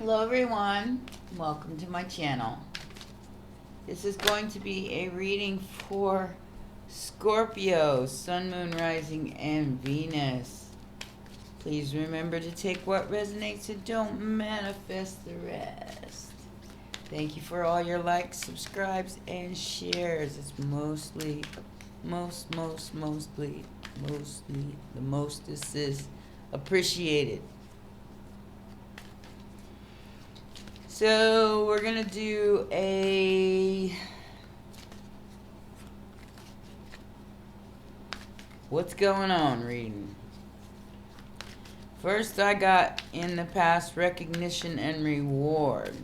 Hello everyone, welcome to my channel. This is going to be a reading for Scorpio, Sun, Moon, Rising, and Venus. Please remember to take what resonates and don't manifest the rest. Thank you for all your likes, subscribes, and shares. It's mostly the mostest is appreciated. So we're gonna do a what's going on reading. First, I got in the past recognition and reward.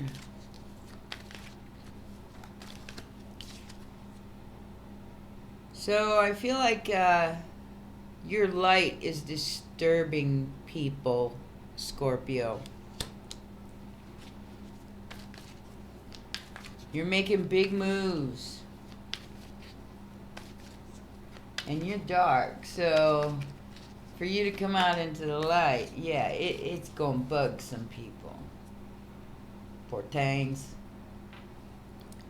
So I feel like your light is disturbing people, Scorpio. You're making big moves. And you're dark, so for you to come out into the light, yeah, it's gonna bug some people. Poor tangs.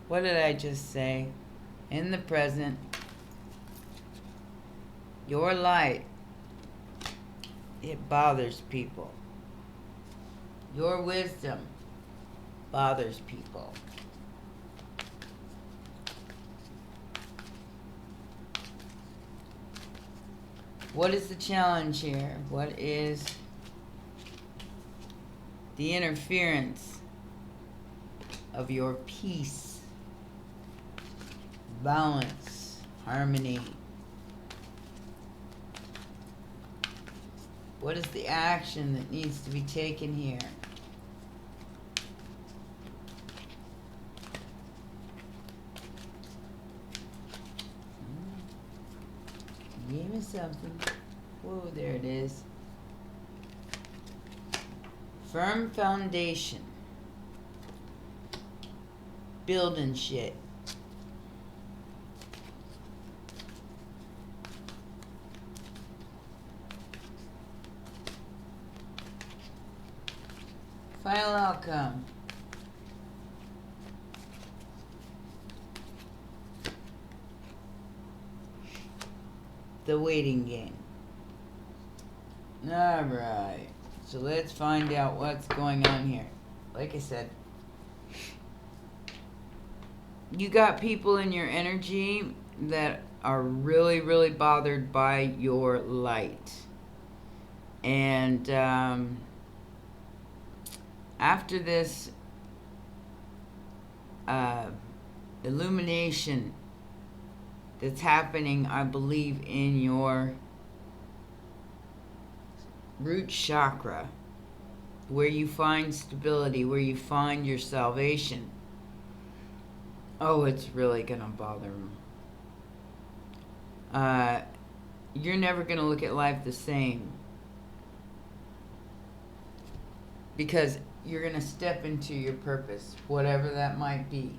What did I just say? In the present, your light, it bothers people. Your wisdom bothers people. What is the challenge here? What is the interference of your peace, balance, harmony? What is the action that needs to be taken here? Give me something. Whoa, there it is. Firm foundation. Building shit. Final outcome. The waiting game. Alright. So let's find out what's going on here. Like I said, you got people in your energy that are really bothered by your light. And after this illumination that's happening, I believe, in your root chakra, where you find stability, where you find your salvation. Oh, it's really gonna bother them. You're never gonna look at life the same, because you're gonna step into your purpose, whatever that might be.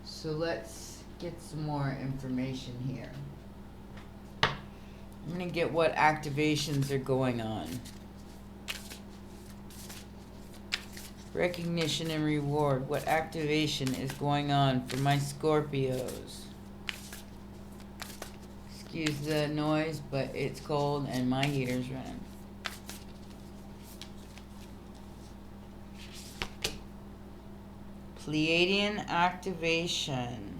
So let's get some more information here. I'm going to get what activations are going on. Recognition and reward. What activation is going on for my Scorpios? Excuse the noise, but it's cold and my heater's running. Pleiadian activation.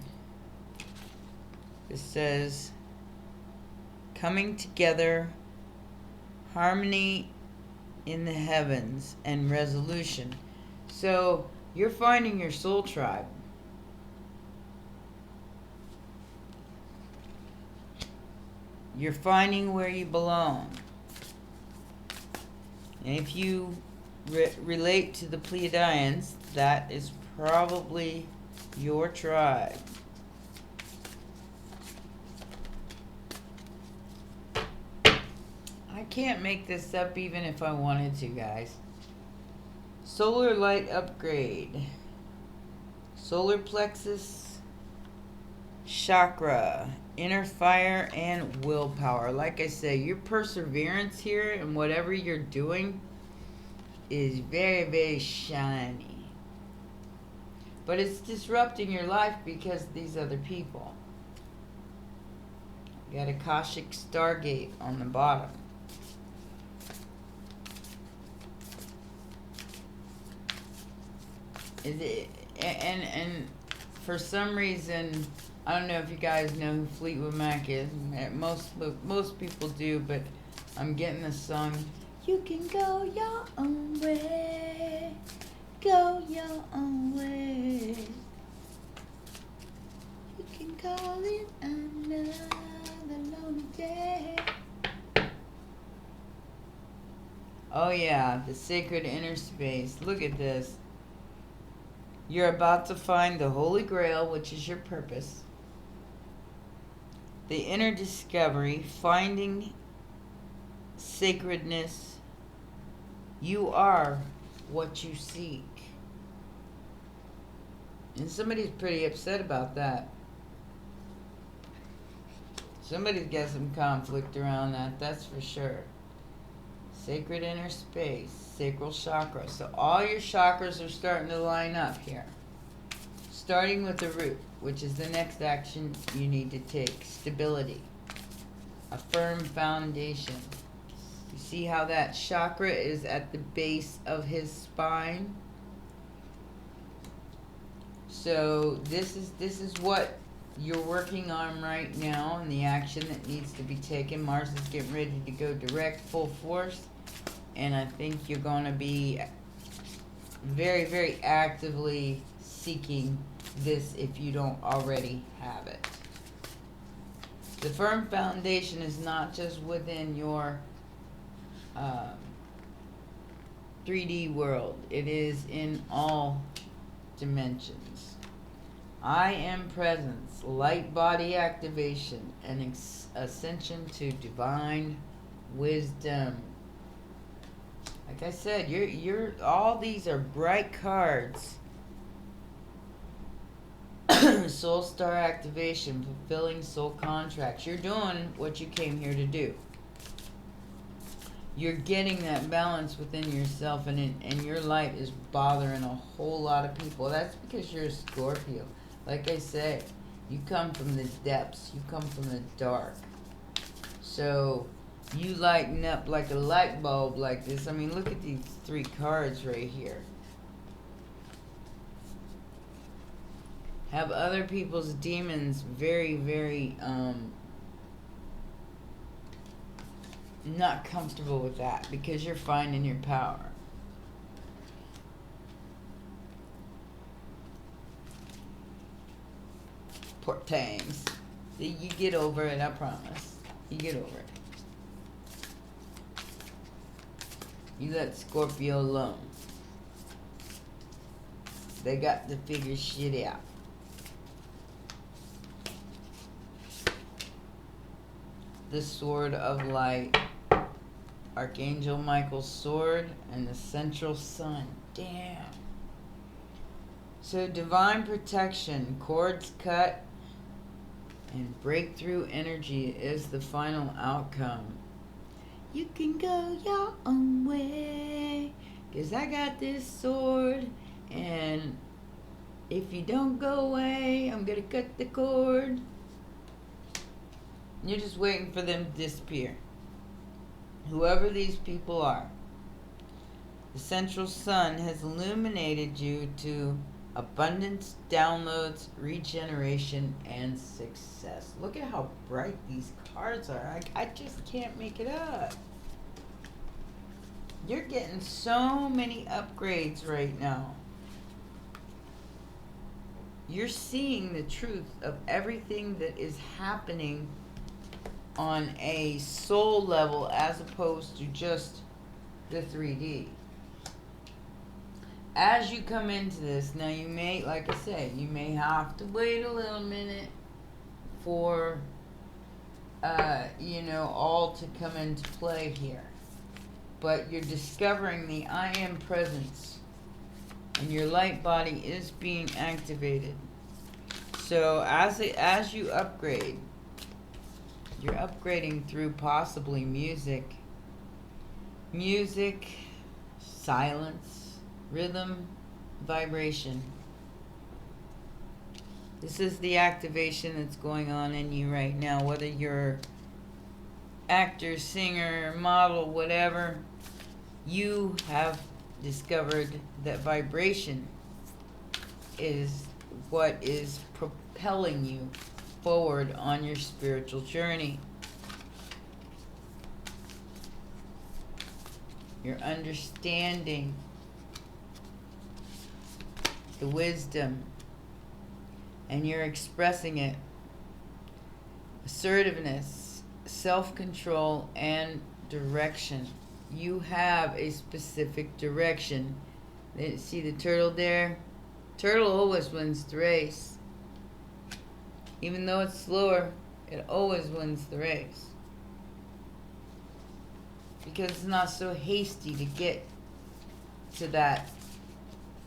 This says coming together, harmony in the heavens, and resolution. So you're finding your soul tribe. You're finding where you belong. And if you relate to the Pleiadians, that is probably your tribe. I can't make this up even if I wanted to, guys. Solar light upgrade. Solar plexus chakra. Inner fire and willpower. Like I say, your perseverance here and whatever you're doing is very, very shiny. But it's disrupting your life because of these other people. You got Akashic Stargate on the bottom. And for some reason, I don't know if you guys know who Fleetwood Mac is. Most people do, but I'm getting the song. You can go your own way, go your own way. You can call it another lonely day. Oh yeah, the sacred inner space. Look at this. You're about to find the Holy Grail, which is your purpose. The inner discovery, finding sacredness. You are what you seek. And somebody's pretty upset about that. Somebody's got some conflict around that, that's for sure. Sacred inner space, sacral chakra. So all your chakras are starting to line up here. Starting with the root, which is the next action you need to take. Stability. A firm foundation. You see how that chakra is at the base of his spine? So this is what you're working on right now, and the action that needs to be taken. Mars is getting ready to go direct, full force, and I think you're going to be very, very actively seeking this if you don't already have it. The firm foundation is not just within your 3D world. It is in all dimensions. I am presence, light body activation, and ascension to divine wisdom. Like I said, you're all these are bright cards. Soul star activation, fulfilling soul contracts. You're doing what you came here to do. You're getting that balance within yourself, and your light is bothering a whole lot of people. That's because you're a Scorpio. Like I said, you come from the depths. You come from the dark. So you lighten up like a light bulb like this. I mean, look at these 3 cards right here. Have other people's demons very, very not comfortable with that, because you're finding your power. Poor tangs. You get over it, I promise. You get over it. You let Scorpio alone. They got to figure shit out. The Sword of Light. Archangel Michael's sword and the central sun. Damn. So divine protection, cords cut, and breakthrough energy is the final outcome. You can go your own way, 'cause I got this sword, and if you don't go away, I'm gonna cut the cord. You're just waiting for them to disappear. Whoever these people are. The central sun has illuminated you to abundance, downloads, regeneration, and success. Look at how bright these cards are. I just can't make it up. You're getting so many upgrades right now. You're seeing the truth of everything that is happening on a soul level as opposed to just the 3D. As you come into this, now you may, like I said, you may have to wait a little minute for, all to come into play here. But you're discovering the I am presence, and your light body is being activated. So as you upgrade, you're upgrading through possibly music, silence, rhythm, vibration. This is the activation that's going on in you right now, whether you're actor, singer, model, whatever. You have discovered that vibration is what is propelling you forward on your spiritual journey. You're understanding the wisdom and you're expressing it. Assertiveness, self-control, and direction. You have a specific direction. See the turtle there? Turtle always wins the race. Even though it's slower, it always wins the race. Because it's not so hasty to get to that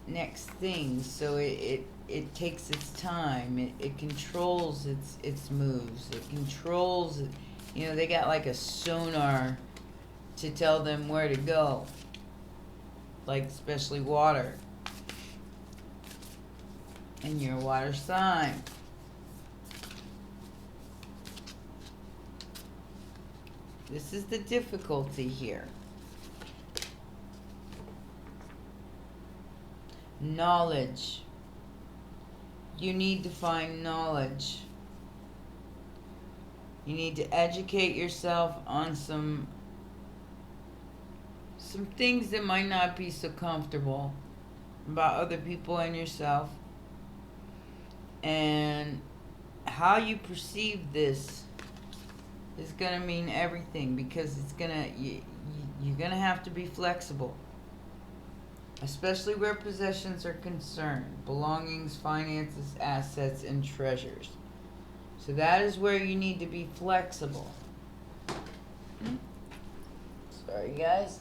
next thing. So it takes its time. It controls its moves. It controls, you know, they got like a sonar to tell them where to go. Like especially water. And you're a water sign. This is the difficulty here. Knowledge. You need to find knowledge. You need to educate yourself on some things that might not be so comfortable about other people and yourself. And how you perceive this is going to mean everything, because it's going to you're going to have to be flexible, especially where possessions are concerned, belongings, finances, assets, and treasures. So that is where you need to be flexible. Sorry, guys.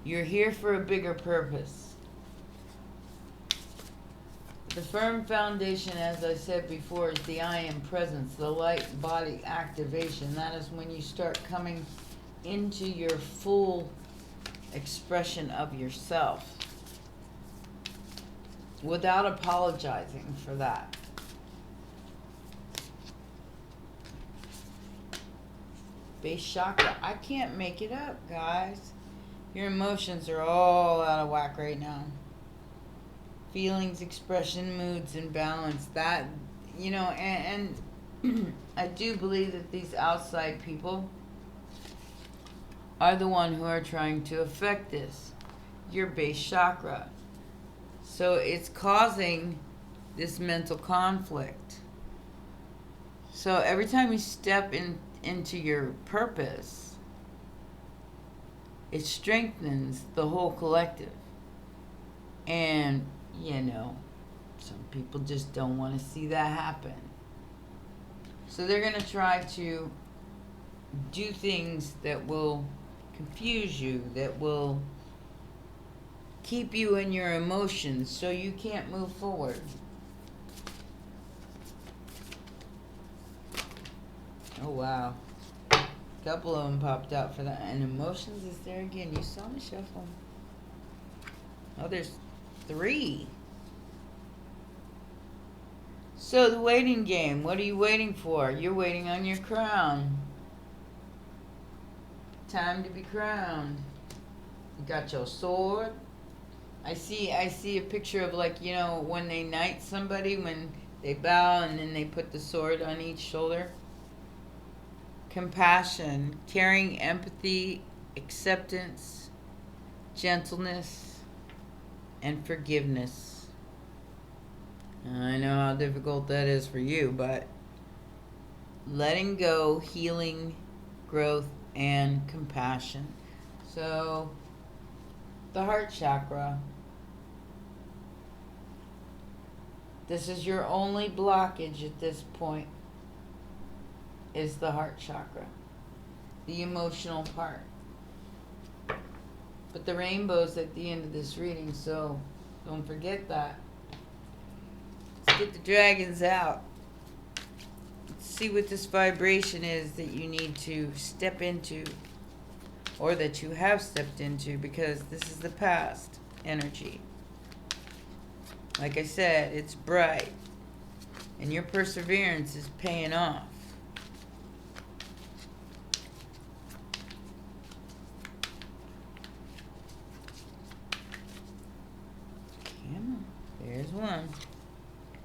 You're here for a bigger purpose. The firm foundation, as I said before, is the I am presence, the light body activation. That is when you start coming into your full expression of yourself without apologizing for that. Base chakra. I can't make it up, guys. Your emotions are all out of whack right now. Feelings, expression, moods, and balance. That, you know, and I do believe that these outside people are the one who are trying to affect this. Your base chakra. So it's causing this mental conflict. So every time you step into your purpose, it strengthens the whole collective. And, you know, some people just don't want to see that happen. So they're going to try to do things that will confuse you, that will keep you in your emotions so you can't move forward. Oh, wow. A couple of them popped out for that. And emotions is there again. You saw me shuffle. Oh, there's 3. So the waiting game. What are you waiting for? You're waiting on your crown. Time to be crowned. You got your sword. I see a picture of, like, you know, when they knight somebody, when they bow and then they put the sword on each shoulder. Compassion, caring, empathy, acceptance, gentleness, and forgiveness. I know how difficult that is for you, but letting go, healing, growth, and compassion. So, the heart chakra. This is your only blockage at this point, is the heart chakra, the emotional part. But the rainbow's at the end of this reading, so don't forget that. Let's get the dragons out. see what this vibration is that you need to step into, or that you have stepped into, because this is the past energy. Like I said, it's bright, and your perseverance is paying off. There's one.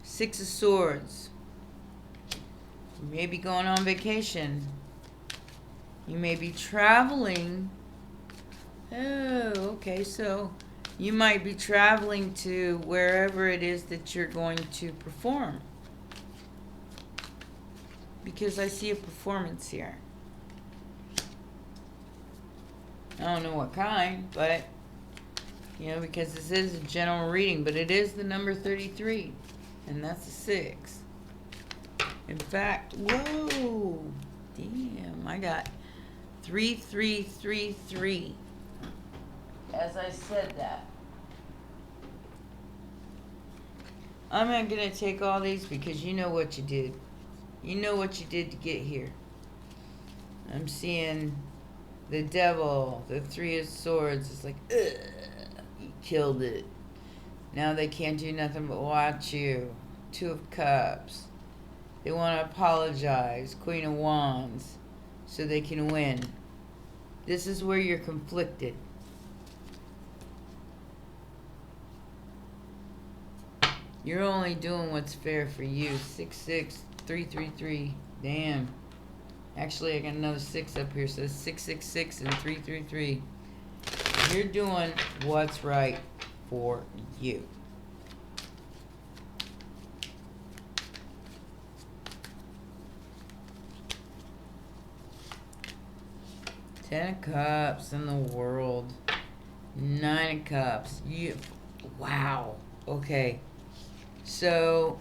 Six of Swords. You may be going on vacation. You may be traveling. Oh, okay. So you might be traveling to wherever it is that you're going to perform. Because I see a performance here. I don't know what kind, but because this is a general reading, but it is the number 33, and that's a 6. In fact, whoa, damn, I got 3333 as I said that. I'm not going to take all these because you know what you did. You know what you did to get here. I'm seeing the devil, the 3 of Swords. It's like, ugh. Killed it. Now they can't do nothing but watch you. 2 of Cups. They want to apologize. Queen of Wands. So they can win. This is where you're conflicted. You're only doing what's fair for you. 66333. Damn. Actually, I got another 6 up here. So 666 and 333. You're doing what's right for you. Ten of Cups in the world. 9 of Cups. Wow. Okay. So,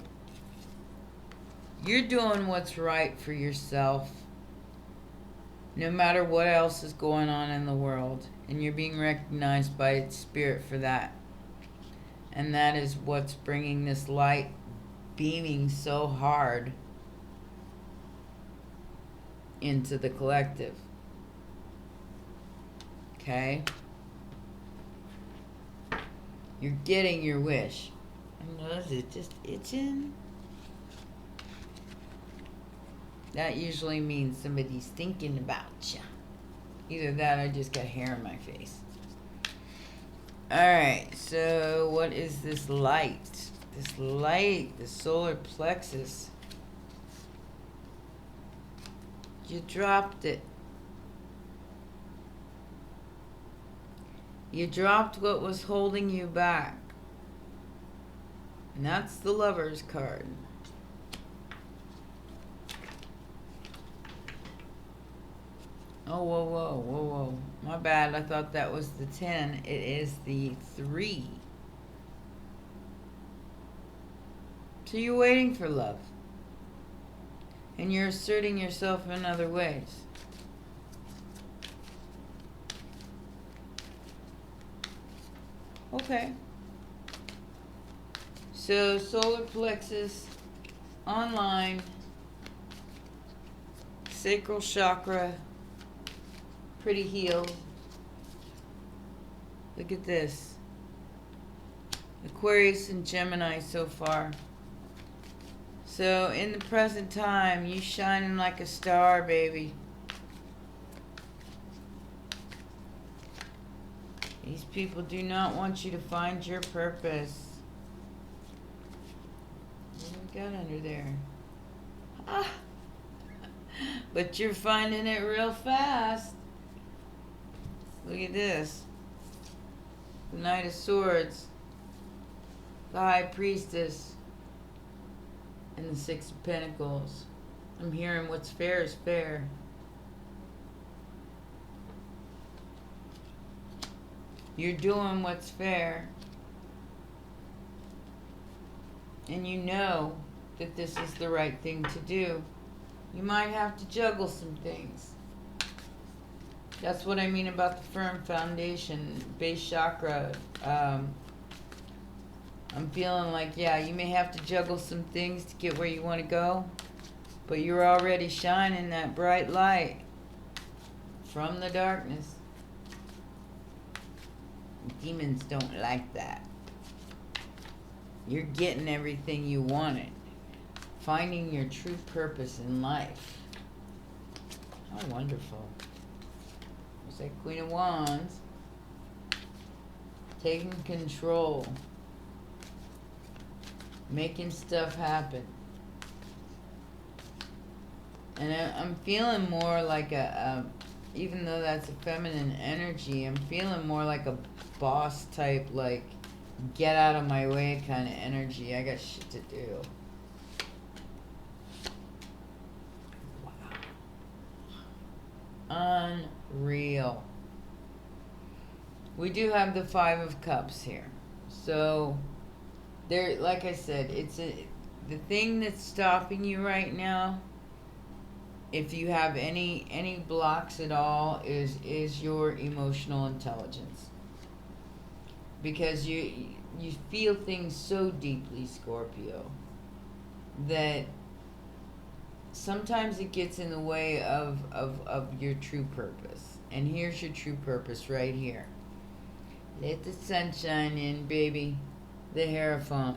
you're doing what's right for yourself. No matter what else is going on in the world. And you're being recognized by its spirit for that. And that is what's bringing this light beaming so hard into the collective. Okay? You're getting your wish. Is it just itching? That usually means somebody's thinking about you. Either that or I just got hair in my face. Alright, so what is this light? This light, the solar plexus. You dropped it. You dropped what was holding you back. And that's the Lover's card. Oh, whoa, whoa, whoa, whoa. My bad. I thought that was the 10. It is the 3. So you're waiting for love. And you're asserting yourself in other ways. Okay. So, solar plexus, online, sacral chakra, pretty healed. Look at this. Aquarius and Gemini so far. So, in the present time, you shining like a star, baby. These people do not want you to find your purpose. What do we got under there? Ah. But you're finding it real fast. Look at this. The Knight of Swords. The High Priestess. And the 6 of Pentacles. I'm hearing what's fair is fair. You're doing what's fair. And you know that this is the right thing to do. You might have to juggle some things. That's what I mean about the firm foundation, base chakra. I'm feeling like, yeah, you may have to juggle some things to get where you want to go. But you're already shining that bright light from the darkness. Demons don't like that. You're getting everything you wanted. Finding your true purpose in life. How wonderful. There's that Queen of Wands. Taking control. Making stuff happen. And I'm feeling more like even though that's a feminine energy, I'm feeling more like a boss type, like, get out of my way kind of energy. I got shit to do. Wow. Unreal. We do have the Five of Cups here. So, there, like I said, the thing that's stopping you right now, if you have any blocks at all, is your emotional intelligence. Because you feel things so deeply, Scorpio, that sometimes it gets in the way of your true purpose. And here's your true purpose right here. Let the sun shine in, baby. The Hierophant.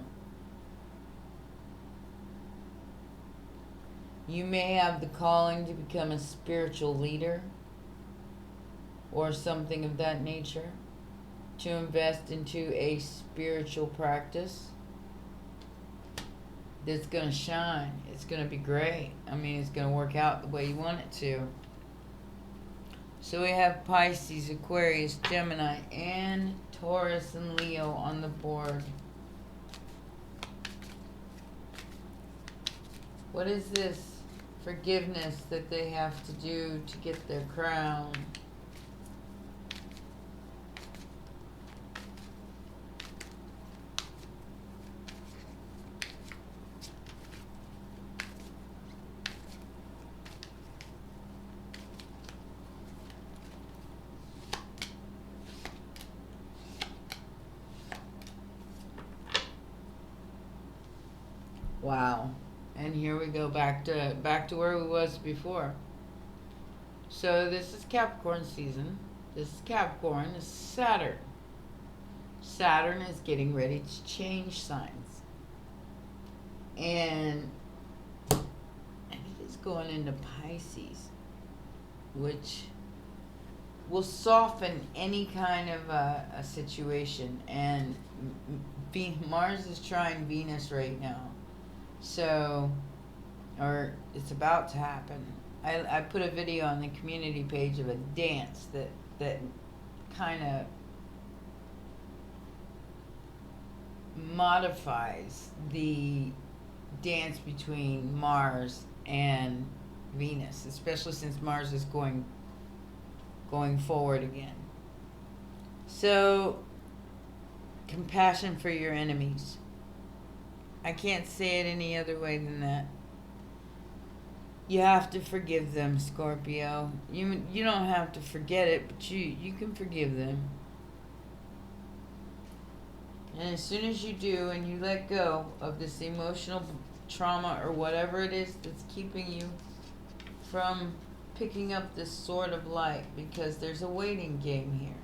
You may have the calling to become a spiritual leader or something of that nature, to invest into a spiritual practice that's going to shine. It's going to be great. I mean, it's going to work out the way you want it to. So we have Pisces, Aquarius, Gemini, and Taurus and Leo on the board. What is this forgiveness that they have to do to get their crown? Wow. And here we go back to where we was before. So this is Capricorn season. This is Capricorn. This is Saturn. Saturn is getting ready to change signs. And it is going into Pisces, which will soften any kind of a situation. And Mars is trying Venus right now. So, or it's about to happen. I put a video on the community page of a dance that kind of modifies the dance between Mars and Venus, especially since Mars is going forward again. So, compassion for your enemies. I can't say it any other way than that. You have to forgive them, Scorpio. You don't have to forget it, but you can forgive them. And as soon as you do and you let go of this emotional trauma or whatever it is that's keeping you from picking up this sword of light, because there's a waiting game here.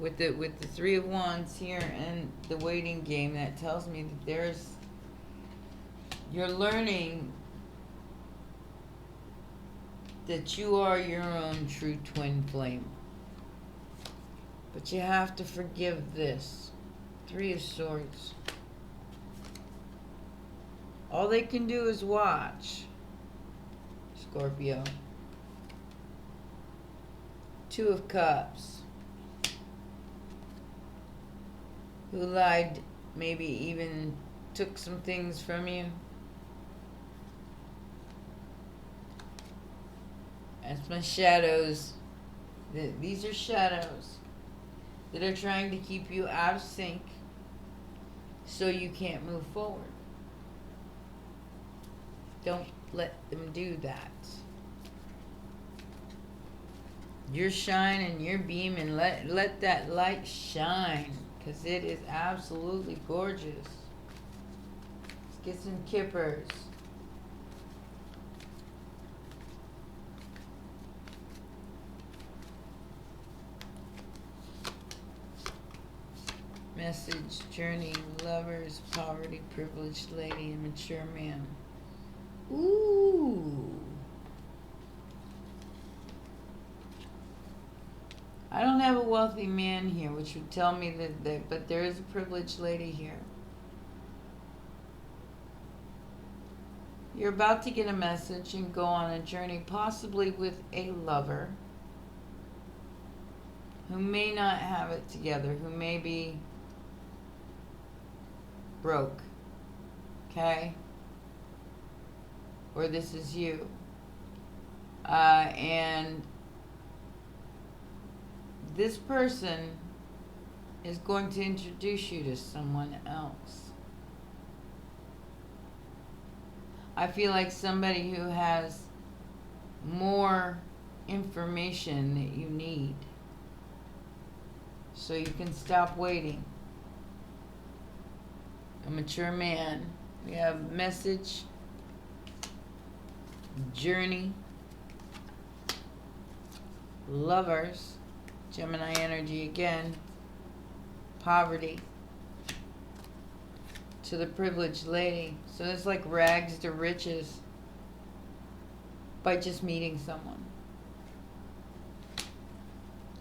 With the Three of Wands here and the waiting game, that tells me that you're learning that you are your own true twin flame. But you have to forgive this. Three of Swords. All they can do is watch, Scorpio. Two of Cups. Who lied, maybe even took some things from you. That's my shadows. These are shadows that are trying to keep you out of sync so you can't move forward. Don't let them do that. You're shining, you're beaming. Let that light shine, because it is absolutely gorgeous. Let's get some kippers. Message, journey, lovers, poverty, privileged lady, and mature man. Ooh. I don't have a wealthy man here, which would tell me that but there is a privileged lady here. You're about to get a message and go on a journey, possibly with a lover who may not have it together, who may be broke, okay? Or this is you. And this person is going to introduce you to someone else. I feel like somebody who has more information that you need, so you can stop waiting. A mature man. We have message, journey, lovers, Gemini energy again, poverty, to the privileged lady. So it's like rags to riches by just meeting someone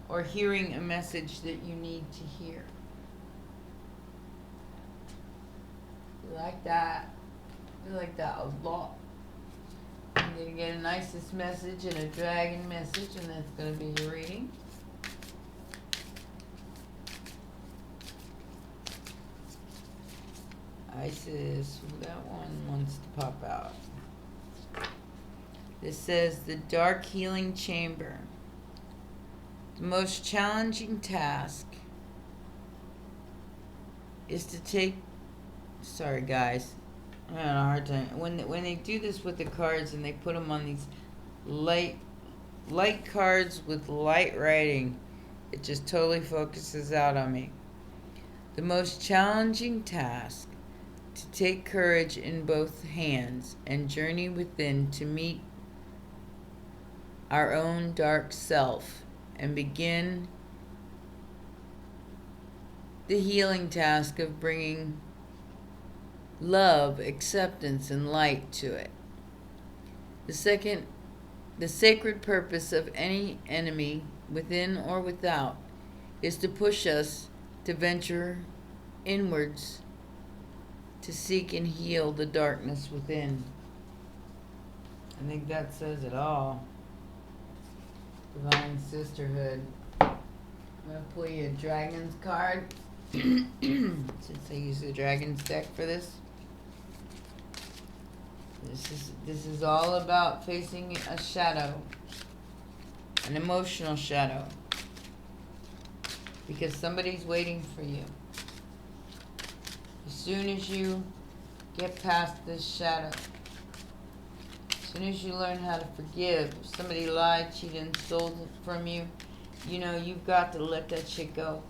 or hearing a message that you need to hear. You like that? You like that a lot. You're going to get a nicest message and a dragon message, and that's going to be your reading. Isis, that one wants to pop out. This says the dark healing chamber. The most challenging task is to take. Sorry guys, I'm having a hard time. When they do this with the cards and they put them on these light cards with light writing, it just totally focuses out on me. The most challenging task. To take courage in both hands and journey within to meet our own dark self and begin the healing task of bringing love, acceptance, and light to it. The sacred purpose of any enemy, within or without, is to push us to venture inwards to seek and heal the darkness within. I think that says it all. Divine Sisterhood. I'm going to pull you a Dragon's card, since I use the Dragon's deck for this. This is all about facing a shadow, an emotional shadow, because somebody's waiting for you. As soon as you get past this shadow, as soon as you learn how to forgive, if somebody lied, cheated, and stole from you, you know, you've got to let that shit go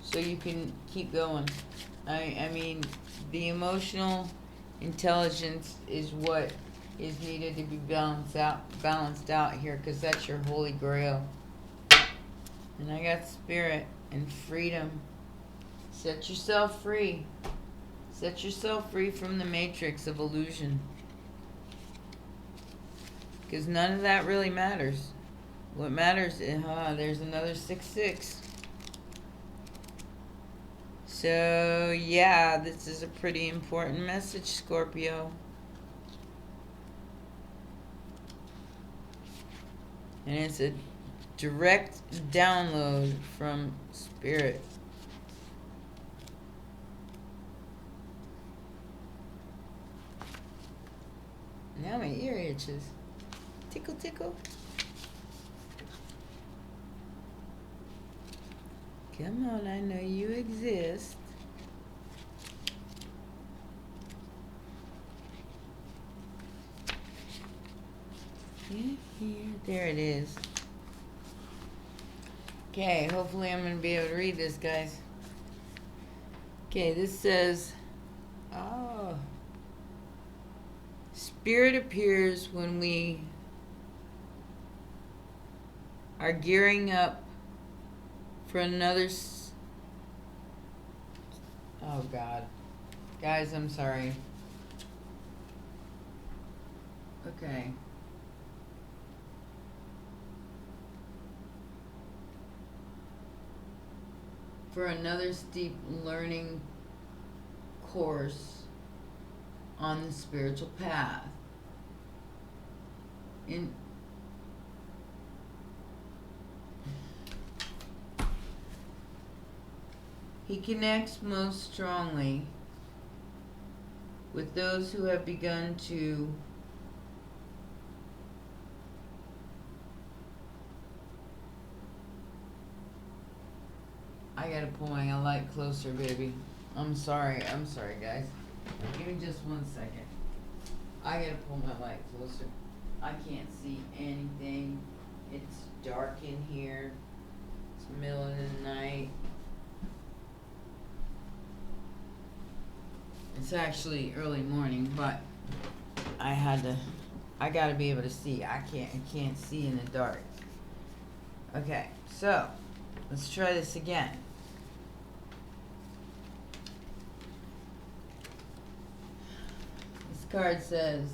so you can keep going. I mean, the emotional intelligence is what is needed to be balanced out here, because that's your holy grail. And I got spirit and freedom. Set yourself free. Set yourself free from the matrix of illusion. Because none of that really matters. What matters is, there's another 6-6. So, yeah, this is a pretty important message, Scorpio. And it's a direct download from Spirit. Now my ear itches. Tickle, tickle. Come on, I know you exist. Here. There it is. Okay, hopefully I'm going to be able to read this, guys. Okay, this says, Spirit appears when we are gearing up for another Oh, God. Guys, I'm sorry. Okay. For another steep learning course on the spiritual path. He connects most strongly with those who have begun to I gotta pull my light closer, baby. I'm sorry, guys. Give me just 1 second. I gotta pull my light closer. I can't see anything. It's dark in here. It's the middle of the night. It's actually early morning, but I gotta be able to see. I can't see in the dark. Okay, so let's try this again. This card says,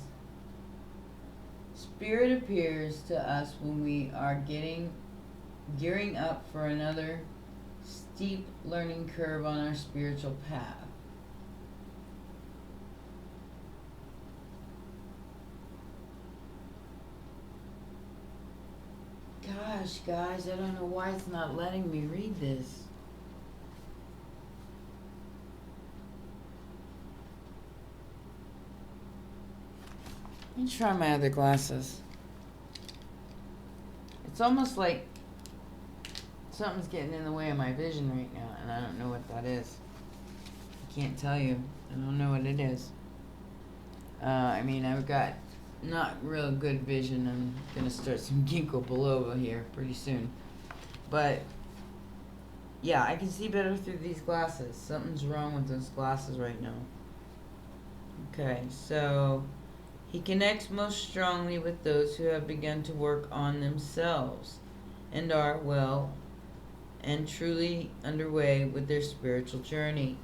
Spirit appears to us when we are gearing up for another steep learning curve on our spiritual path. Gosh, guys, I don't know why it's not letting me read this. Let me try my other glasses. It's almost like something's getting in the way of my vision right now, and I don't know what that is. I can't tell you. I don't know what it is. I mean, I've got not real good vision. I'm gonna start some ginkgo biloba here pretty soon, but yeah, I can see better through these glasses. Something's wrong with those glasses right now. Okay, so he connects most strongly with those who have begun to work on themselves and are well and truly underway with their spiritual journey.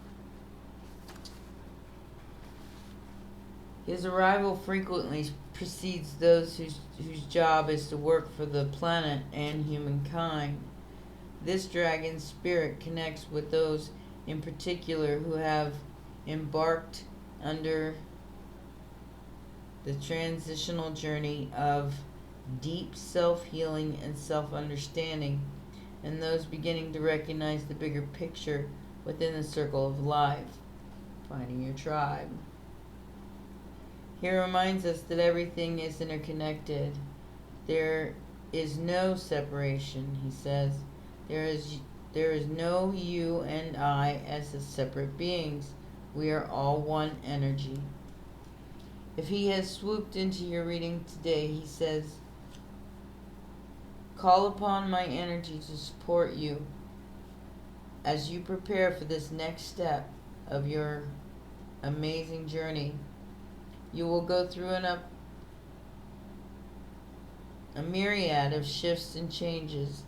His arrival frequently precedes those whose job is to work for the planet and humankind. This dragon spirit connects with those in particular who have embarked under the transitional journey of deep self-healing and self-understanding, and those beginning to recognize the bigger picture within the circle of life, finding your tribe. He reminds us that everything is interconnected. There is no separation, he says. There is no you and I as separate beings. We are all one energy. If he has swooped into your reading today, he says, call upon my energy to support you as you prepare for this next step of your amazing journey. You will go through a myriad of shifts and changes,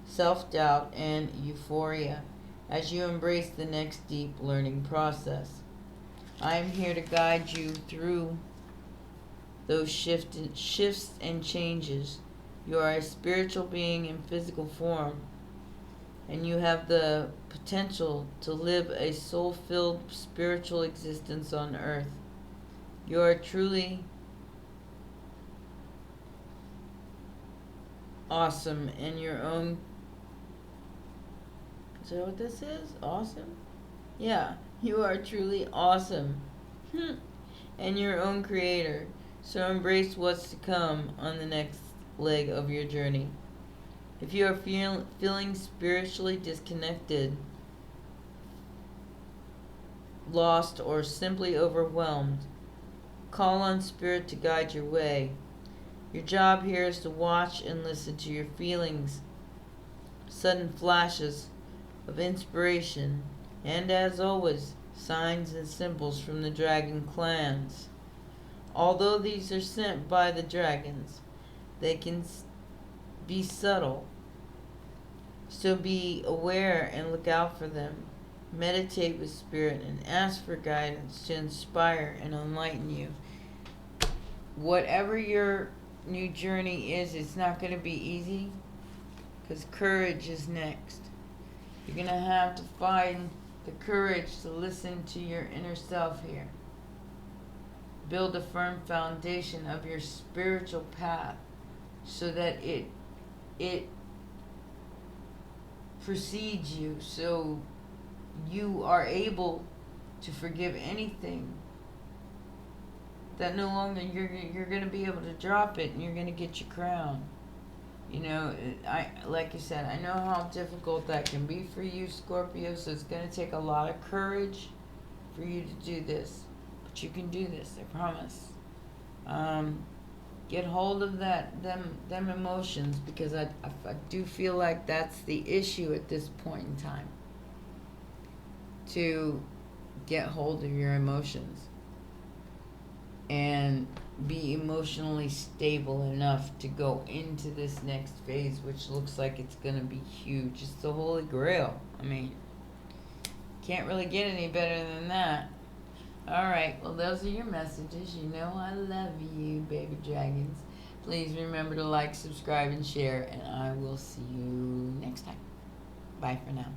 self-doubt and euphoria, as you embrace the next deep learning process. I am here to guide you through those shifts and changes. You are a spiritual being in physical form, and you have the potential to live a soul-filled spiritual existence on earth. You are truly awesome in your own... Is that what this is? Awesome? Yeah, you are truly awesome. And your own creator. So embrace what's to come on the next leg of your journey. If you are feeling spiritually disconnected, lost, or simply overwhelmed, call on Spirit to guide your way. Your job here is to watch and listen to your feelings, sudden flashes of inspiration, and as always, signs and symbols from the dragon clans. Although these are sent by the dragons, they can be subtle, so be aware and look out for them. Meditate with Spirit and ask for guidance to inspire and enlighten you. Whatever your new journey is, it's not going to be easy, because courage is next. You're going to have to find the courage to listen to your inner self here. Build a firm foundation of your spiritual path so that it precedes you, so you are able to forgive anything that no longer you're going to be able to drop it, and you're going to get your crown. You know, like I said, I know how difficult that can be for you, Scorpio, so it's going to take a lot of courage for you to do this. But you can do this, I promise. Get hold of them emotions, because I do feel like that's the issue at this point in time. To get hold of your emotions and be emotionally stable enough to go into this next phase, which looks like it's going to be huge. It's the Holy Grail. I mean, can't really get any better than that. Alright, well, those are your messages. You know I love you, baby dragons. Please remember to like, subscribe, and share, and I will see you next time. Bye for now.